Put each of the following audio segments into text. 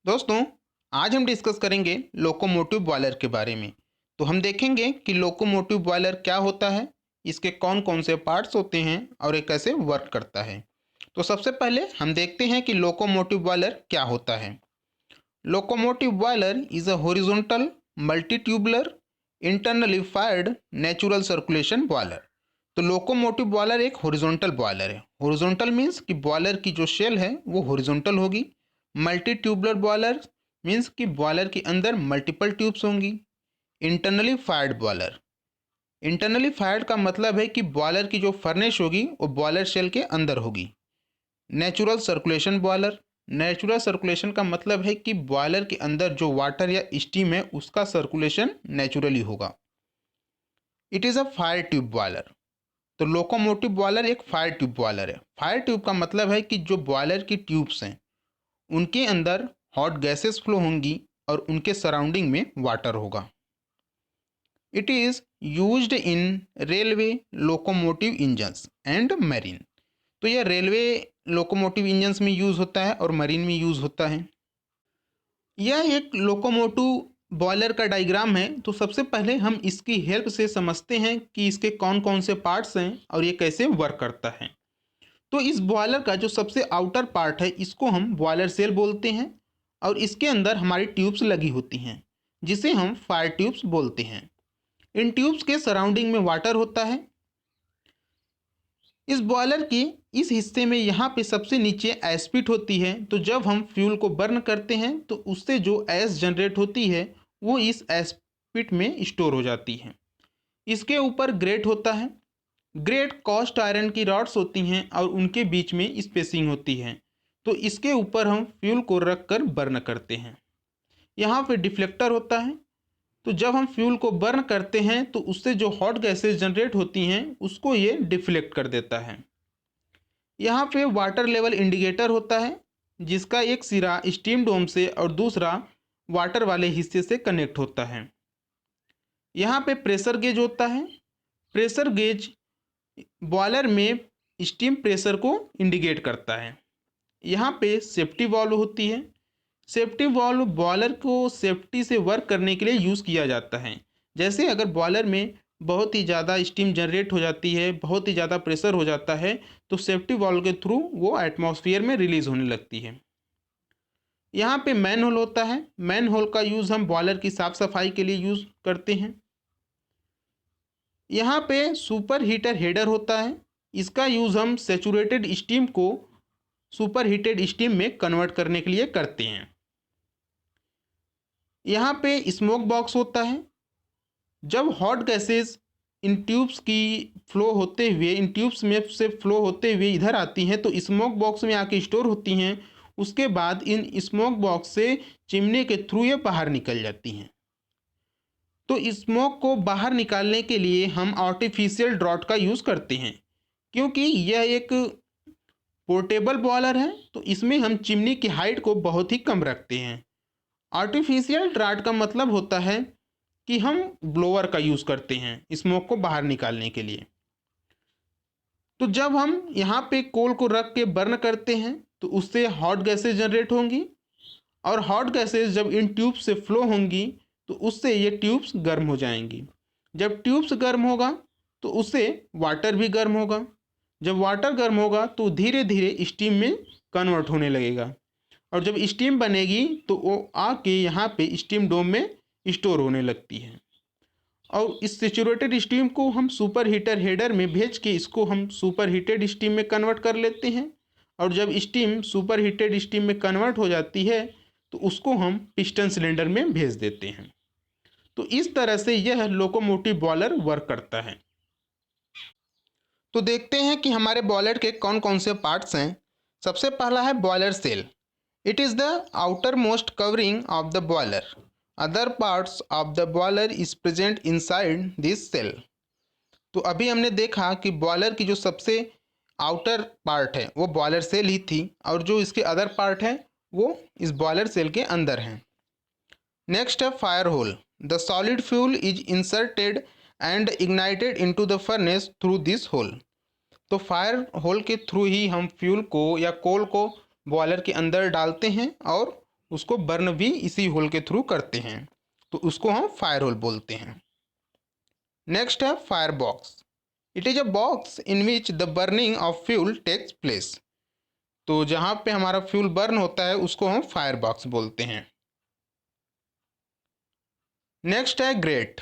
दोस्तों, आज हम डिस्कस करेंगे लोकोमोटिव बॉयलर के बारे में। तो हम देखेंगे कि लोकोमोटिव बॉयलर क्या होता है, इसके कौन कौन से पार्ट्स होते हैं और ये कैसे वर्क करता है। तो सबसे पहले हम देखते हैं कि लोकोमोटिव बॉयलर क्या होता है। Locomotive boiler is a horizontal multi tubular internally fired natural circulation boiler. तो लोकोमोटिव बॉयलर एक हॉरिजॉन्टल बॉयलर है। हॉरिजॉन्टल मीन्स कि बॉयलर की जो शेल है वो हॉरिजॉन्टल होगी। मल्टी ट्यूबुलर बॉयलर मीन्स कि बॉयलर के अंदर मल्टीपल ट्यूब्स होंगी। Internally fired boiler, internally fired का मतलब है कि बॉयलर की जो फर्नेस होगी वो बॉयलर शेल के अंदर होगी। Natural circulation boiler, natural circulation का मतलब है कि बॉयलर के अंदर जो वाटर या स्टीम है उसका सर्कुलेशन नेचुरली होगा। It is a fire tube boiler. तो लोकोमोटिव बॉयलर एक फायर ट्यूब बॉयलर है। फायर ट्यूब का मतलब है कि जो बॉयलर की ट्यूब्स हैं उनके अंदर हॉट गैसेस फ्लो होंगी और उनके सराउंडिंग में वाटर होगा। It is used in railway locomotive engines and marine. तो यह रेलवे लोकोमोटिव इंजन्स में यूज़ होता है और मरीन में यूज़ होता है। यह एक लोकोमोटिव बॉयलर का डायग्राम है। तो सबसे पहले हम इसकी हेल्प से समझते हैं कि इसके कौन कौन से पार्ट्स हैं और ये कैसे वर्क करता है। तो इस बॉयलर का जो सबसे आउटर पार्ट है इसको हम बॉयलर सेल बोलते हैं और इसके अंदर हमारी ट्यूब्स लगी होती हैं जिसे हम फायर ट्यूब्स बोलते हैं। इन ट्यूब्स के सराउंडिंग में वाटर होता है। इस बॉयलर के इस हिस्से में यहाँ पे सबसे नीचे एस्पिट होती है। तो जब हम फ्यूल को बर्न करते हैं तो उससे जो एस जनरेट होती है वो इस एस्पिट में स्टोर हो जाती है। इसके ऊपर ग्रेट होता है। ग्रेट कॉस्ट आयरन की रॉड्स होती हैं और उनके बीच में स्पेसिंग होती है। तो इसके ऊपर हम फ्यूल को रख कर बर्न करते हैं। यहाँ पे डिफ्लेक्टर होता है। तो जब हम फ्यूल को बर्न करते हैं तो उससे जो हॉट गैसेस जनरेट होती हैं उसको ये डिफ्लेक्ट कर देता है। यहाँ पे वाटर लेवल इंडिकेटर होता है जिसका एक सिरा स्टीम डोम से और दूसरा वाटर वाले हिस्से से कनेक्ट होता है। यहाँ पे प्रेशर गेज होता है। प्रेशर गेज बॉयलर में स्टीम प्रेशर को इंडिकेट करता है। यहाँ पे सेफ्टी वॉल्व होती है। सेफ्टी वॉल्व बॉयलर को सेफ्टी से वर्क करने के लिए यूज़ किया जाता है। जैसे अगर बॉयलर में बहुत ही ज़्यादा स्टीम जनरेट हो जाती है, बहुत ही ज़्यादा प्रेशर हो जाता है, तो सेफ्टी वॉल्व के थ्रू वो एटमॉस्फेयर में रिलीज होने लगती है। यहाँ पे मैन होल होता है। मैन होल का यूज़ हम बॉयलर की साफ़ सफाई के लिए यूज़ करते हैं। यहाँ पे सुपर हीटर हेडर होता है। इसका यूज़ हम सेचूरेटेड स्टीम को सुपर हीटेड स्टीम में कन्वर्ट करने के लिए करते हैं। यहाँ पे स्मोक बॉक्स होता है। जब हॉट गैसेस इन ट्यूब्स की फ्लो होते हुए इन ट्यूब्स में से फ्लो होते हुए इधर आती हैं तो स्मोक बॉक्स में आके स्टोर होती हैं। उसके बाद इन स्मोक बॉक्स से चिमनी के थ्रू ये बाहर निकल जाती हैं। तो स्मोक को बाहर निकालने के लिए हम आर्टिफिशियल ड्रॉट का यूज़ करते हैं। क्योंकि यह एक पोर्टेबल बॉयलर है तो इसमें हम चिमनी की हाइट को बहुत ही कम रखते हैं। आर्टिफिशियल ड्राट का मतलब होता है कि हम ब्लोअर का यूज़ करते हैं स्मोक को बाहर निकालने के लिए। तो जब हम यहाँ पे कोल को रख के बर्न करते हैं तो उससे हॉट गैसेस जनरेट होंगी और हॉट गैसेस जब इन ट्यूब्स से फ्लो होंगी तो उससे ये ट्यूब्स गर्म हो जाएंगी। जब ट्यूब्स गर्म होगा तो उससे वाटर भी गर्म होगा। जब वाटर गर्म होगा तो धीरे धीरे स्टीम में कन्वर्ट होने लगेगा और जब स्टीम बनेगी तो वो आके यहाँ पे स्टीम डोम में स्टोर होने लगती है। और इस सेचूरेटेड स्टीम को हम सुपर हीटर हेडर में भेज के इसको हम सुपर हीटेड स्टीम में कन्वर्ट कर लेते हैं। और जब स्टीम सुपर हीटेड स्टीम में कन्वर्ट हो जाती है तो उसको हम पिस्टन सिलेंडर में भेज देते हैं। तो इस तरह से यह लोकोमोटिव बॉयलर वर्क करता है। तो देखते हैं कि हमारे बॉयलर के कौन कौन से पार्ट्स हैं। सबसे पहला है boiler shell. It is the outermost covering of the boiler. Other parts of the boiler is present inside this shell. तो अभी हमने देखा कि बॉयलर की जो सबसे आउटर पार्ट है वो बॉयलर सेल ही थी और जो इसके अदर पार्ट है वो इस बॉयलर सेल के अंदर हैं। नेक्स्ट है fire hole. The solid fuel is inserted and ignited into the furnace through this hole. तो फायर होल के थ्रू ही हम फ्यूल को या कोल को बॉयलर के अंदर डालते हैं और उसको बर्न भी इसी होल के थ्रू करते हैं, तो उसको हम फायर होल बोलते हैं। नेक्स्ट है fire box. It is a box in which the burning of fuel takes place. तो जहाँ पे हमारा फ्यूल बर्न होता है उसको हम फायर बॉक्स बोलते हैं। नेक्स्ट है great.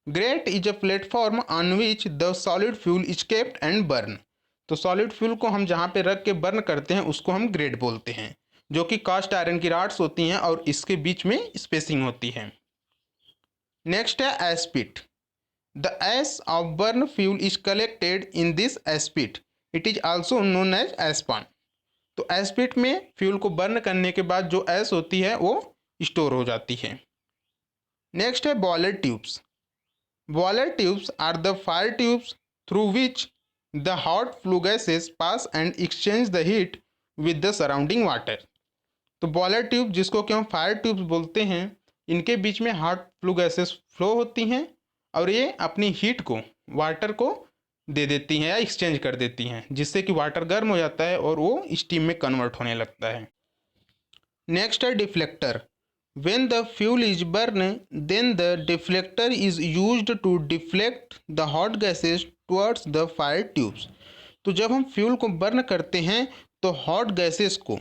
Great is a platform on which the solid fuel is kept and burn. तो सॉलिड फ्यूल को हम जहाँ पे रख के बर्न करते हैं उसको हम ग्रेट बोलते हैं, जो कि कास्ट आयरन की राड्स होती हैं और इसके बीच में स्पेसिंग होती है। नेक्स्ट है ash pit. The ash of burn fuel is collected in this ash pit. It is also known as ash pond. तो एश पिट में फ्यूल को बर्न करने के बाद जो एश होती है वो स्टोर हो जाती है। नेक्स्ट है boiler tubes. Boiler tubes are the fire tubes through which the hot flue gases pass and exchange the heat with the surrounding water. तो बॉयलर ट्यूब, जिसको कि हम फायर ट्यूब्स बोलते हैं, इनके बीच में हॉट फ्लू गैसेस फ्लो होती हैं और ये अपनी हीट को वाटर को दे देती हैं या एक्सचेंज कर देती हैं, जिससे कि वाटर गर्म हो जाता है और वो स्टीम में कन्वर्ट होने लगता है। नेक्स्ट है deflector. When the fuel is burn then the deflector is used to deflect the hot gases towards the fire tubes. तो जब हम फ्यूल को बर्न करते हैं तो हॉट गैसेस को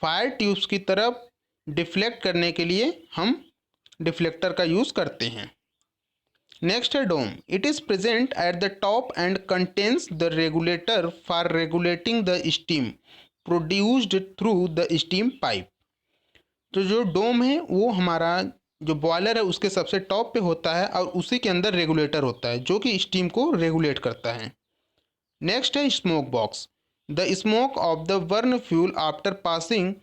फायर ट्यूब्स की तरफ डिफ्लेक्ट करने के लिए हम डिफ्लेक्टर का यूज़ करते हैं। नेक्स्ट है dome. It is present at the top and contains the regulator for regulating the steam produced through the steam pipe. तो जो डोम है वो हमारा जो बॉयलर है उसके सबसे टॉप पे होता है और उसी के अंदर रेगुलेटर होता है जो कि स्टीम को रेगुलेट करता है। नेक्स्ट है smoke box. The smoke of the burn fuel after passing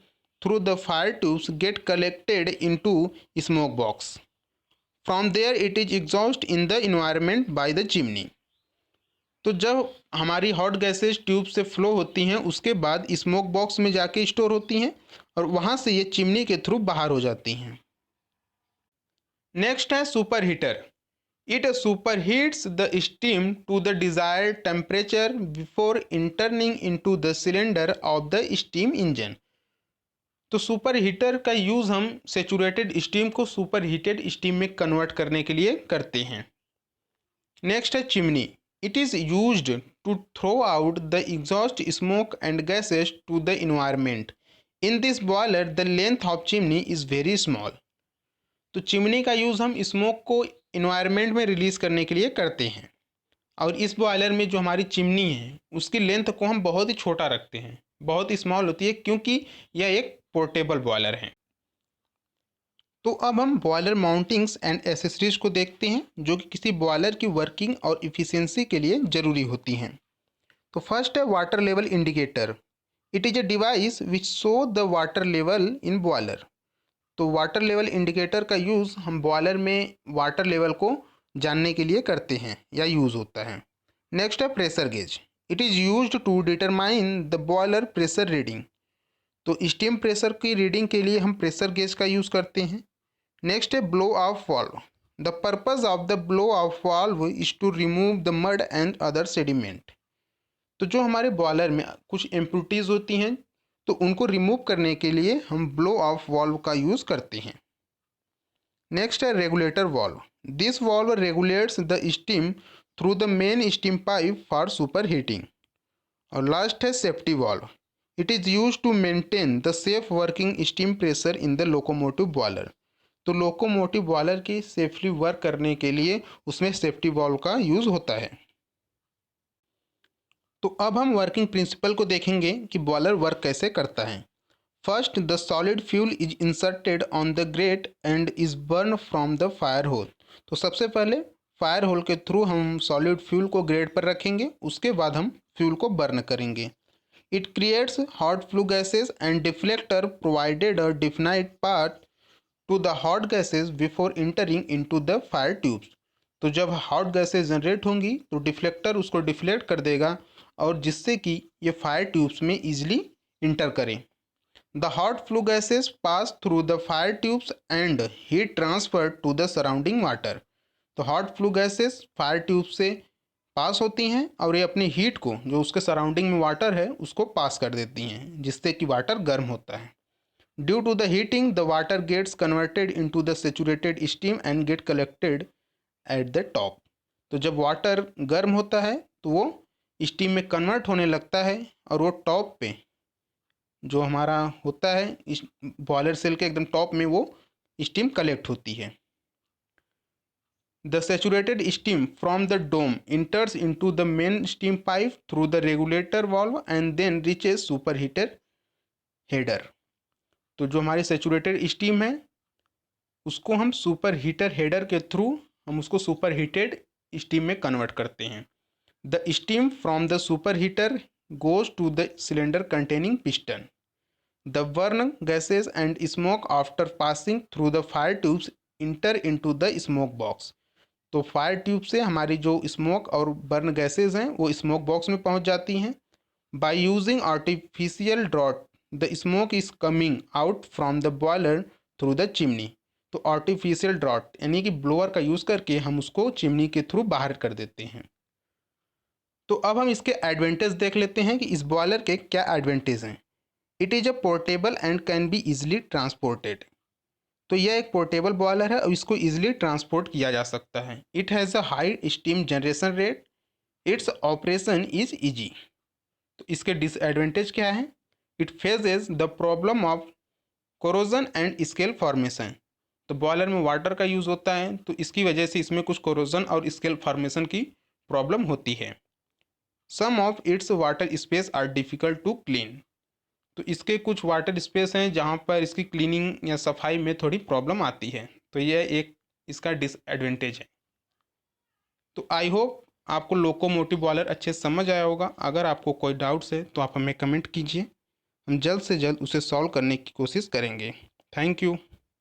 through the fire tubes get collected into smoke box. From there it is exhaust in the environment by the chimney. तो जब हमारी hot gases tube से flow होती हैं उसके बाद smoke box में जाके स्टोर होती हैं और वहाँ से ये चिमनी के थ्रू बाहर हो जाती हैं। नेक्स्ट है super heater. It super heats the steam to the desired temperature before entering into the cylinder of the steam engine. तो सुपर हीटर का यूज़ हम सेचुरेटेड स्टीम को सुपर हीटेड स्टीम में कन्वर्ट करने के लिए करते हैं। नेक्स्ट है chimney. It is used to throw out the exhaust smoke and gases to the environment. In this boiler the length of chimney is very small. तो chimney का use हम स्मोक को इन्वायरमेंट में रिलीज़ करने के लिए करते हैं और इस बॉयलर में जो हमारी चिमनी है उसकी लेंथ को हम बहुत ही छोटा रखते हैं, बहुत ही स्मॉल होती है क्योंकि यह एक पोर्टेबल बॉयलर है। तो अब हम बॉयलर माउंटिंग्स एंड एसेसरीज को देखते हैं जो कि किसी बॉयलर की वर्किंग और इफ़िशियंसी के लिए ज़रूरी होती हैं। तो फर्स्ट है water level indicator. It is a device which show the water level in boiler. तो वाटर लेवल इंडिकेटर का यूज़ हम बॉयलर में वाटर लेवल को जानने के लिए करते हैं या यूज़ होता है। नेक्स्ट है pressure gauge. It is used to determine the boiler pressure reading. तो स्टीम प्रेशर की रीडिंग के लिए हम प्रेशर गेज का यूज़ करते हैं। नेक्स्ट है blow off valve. The purpose of the blow off valve is to remove the mud and other sediment. तो जो हमारे बॉयलर में कुछ इम्प्योरिटीज़ होती हैं तो उनको रिमूव करने के लिए हम ब्लो ऑफ वाल्व का यूज़ करते हैं। नेक्स्ट है regulator valve. This valve regulates the steam through the main steam pipe for super heating. और लास्ट है safety valve. It is use to maintain the safe working steam pressure in the locomotive boiler. तो locomotive boiler की safely work करने के लिए उसमें safety valve का use होता है। तो अब हम वर्किंग प्रिंसिपल को देखेंगे कि बॉयलर वर्क कैसे करता है। First, the solid fuel is inserted on the grate and is burn from the fire hole. तो सबसे पहले फायर होल के थ्रू हम सॉलिड फ्यूल को ग्रेट पर रखेंगे, उसके बाद हम फ्यूल को बर्न करेंगे। It creates hot flue gases and deflector provided a definite path to the hot gases before entering into the fire tubes। तो जब hot gases जनरेट होंगी तो डिफ्लेक्टर उसको डिफ्लेक्ट कर देगा और जिससे कि ये फायर ट्यूब्स में ईजिली इंटर करें। The hot flue gases pass through the fire tubes and heat transfer to the surrounding water. तो hot flue gases fire tube से पास होती हैं और ये अपनी हीट को जो उसके सराउंडिंग में वाटर है उसको पास कर देती हैं जिससे कि वाटर गर्म होता है। Due to the heating the water gets converted into the saturated steam and get collected at the top. तो जब वाटर गर्म होता है तो वो स्टीम में कन्वर्ट होने लगता है और वो टॉप पे जो हमारा होता है इस बॉयलर सेल के एकदम टॉप में वो स्टीम कलेक्ट होती है। The saturated steam from the dome enters into the main steam pipe through the regulator valve and then reaches super heater header. तो जो हमारी सेचुरेटेड स्टीम है उसको हम सुपर हीटर हेडर के थ्रू हम उसको सुपर हीटेड स्टीम में कन्वर्ट करते हैं। The steam from the super heater goes to the cylinder containing piston. The burn gases and smoke after passing through the fire tubes enter into the smoke box. तो fire tube से हमारी जो smoke और burn gases हैं वो smoke box में पहुंच जाती हैं। By using artificial draught the smoke is coming out from the boiler through the chimney. तो आर्टिफिशियल ड्रॉट यानी कि ब्लोअर का यूज़ करके हम उसको चिमनी के थ्रू बाहर कर देते हैं। तो अब हम इसके एडवांटेज देख लेते हैं कि इस बॉयलर के क्या एडवांटेज हैं। It is a portable and can be easily transported. तो यह एक पोर्टेबल बॉयलर है और इसको इजीली ट्रांसपोर्ट किया जा सकता है। It has a high steam generation rate, its operation is easy. तो इसके डिसएडवांटेज क्या है? It phases the problem of corrosion and scale formation. तो बॉयलर में वाटर का यूज़ होता है तो इसकी वजह से इसमें कुछ कोरोजन और स्केल फॉर्मेशन की प्रॉब्लम होती है। Some of its water space are difficult to clean. तो इसके कुछ वाटर स्पेस हैं जहाँ पर इसकी क्लीनिंग या सफाई में थोड़ी प्रॉब्लम आती है, तो यह एक इसका डिसएडवांटेज है। तो आई होप आपको लोकोमोटिव बॉयलर अच्छे से समझ आया होगा। अगर आपको कोई डाउट्स है तो आप हमें कमेंट कीजिए, हम जल्द से जल्द उसे सॉल्व करने की कोशिश करेंगे। Thank you.